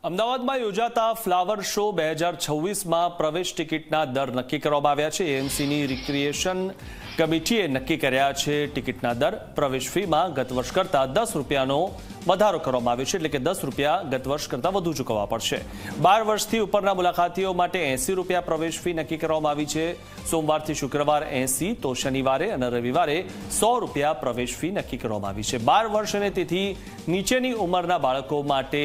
અમદાવાદમાં યોજાતા flower show 2026માં પ્રવેશ ટિકિટના દર નક્કી કરવામાં આવ્યા છે। એએમસીની રિક્રિએશન કમિટીએ નક્કી કર્યા છે ટિકિટના દર। પ્રવેશ ફીમાં ગત વર્ષ કરતાં 10 રૂપિયાનો વધારો કરવામાં આવ્યો છે, એટલે કે 10 રૂપિયા ગત વર્ષ કરતાં વધુ ચૂકવવા પડશે। 12 વર્ષથી ઉપરના મુલાકાતીઓ માટે 80 રૂપિયા પ્રવેશ ફી નક્કી કરવામાં આવી છે। સોમવારથી શુક્રવાર 80 તો શનિવારે અને રવિવારે 100 રૂપિયા પ્રવેશ ફી નક્કી કરવામાં આવી છે। 12 વર્ષ અને તેથી નીચેની ઉંમરના બાળકો માટે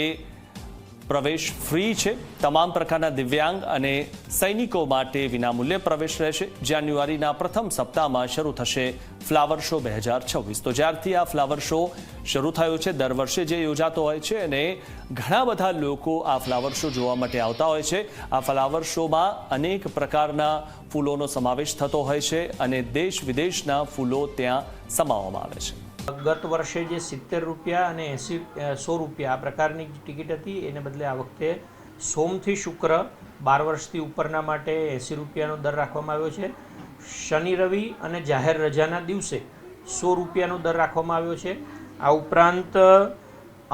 પ્રવેશ ફ્રી છે। તમામ પ્રકારના દિવ્યાંગ અને સૈનિકો માટે વિનામૂલ્યે પ્રવેશ રહેશે। જાન્યુઆરીના પ્રથમ સપ્તાહમાં શરૂ થશે ફ્લાવર શો 2026। તો જ્યારથી આ ફ્લાવર શો શરૂ થયો છે, દર વર્ષે જે યોજાતો હોય છે અને ઘણા બધા લોકો આ ફ્લાવર શો જોવા માટે આવતા હોય છે। આ ફ્લાવર શોમાં અનેક પ્રકારના ફૂલોનો સમાવેશ થતો હોય છે અને દેશ વિદેશના ફૂલો ત્યાં સમાવવામાં આવે છે। ગત વર્ષે જે 70 રૂપિયા અને 100 રૂપિયા આ પ્રકારની ટિકિટ હતી, એને બદલે આ વખતે સોમથી શુક્ર 12 વર્ષથી ઉપરના માટે 80 રૂપિયાનો દર રાખવામાં આવ્યો છે। શનિ રવિ અને જાહેર રજાના દિવસે 100 રૂપિયાનો દર રાખવામાં આવ્યો છે। આ ઉપરાંત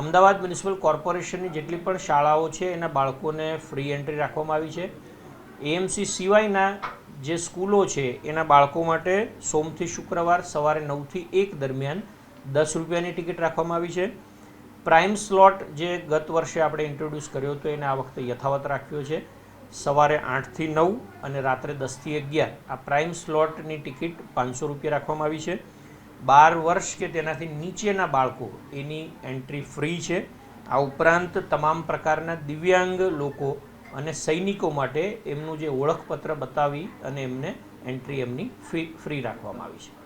અમદાવાદ મ્યુનિસિપલ કોર્પોરેશનની જેટલી પણ શાળાઓ છે એના બાળકોને ફ્રી એન્ટ્રી રાખવામાં આવી છે। એએમસી સિવાયના જે સ્કૂલો છે એના બાળકો માટે સોમથી શુક્રવાર સવારે 9 થી 1 દરમિયાન 10 રૂપિયાની ટિકિટ રાખવામાં આવી છે। પ્રાઇમ સ્લોટ જે ગત વર્ષે આપણે ઇન્ટ્રોડ્યુસ કર્યો હતો એને આ વખતે યથાવત રાખ્યો છે। સવારે 8 થી 9 અને રાત્રે 10 થી 11 આ પ્રાઇમ સ્લોટની ટિકિટ 500 રૂપિયા રાખવામાં આવી છે। 12 વર્ષ કે તેનાથી નીચેના બાળકો એની એન્ટ્રી ફ્રી છે। આ ઉપરાંત તમામ પ્રકારના દિવ્યાંગ લોકો અને સૈનિકો માટે એમનું જે ઓળખપત્ર બતાવી અને એમને એન્ટ્રી એમની ફ્રી રાખવામાં આવી છે।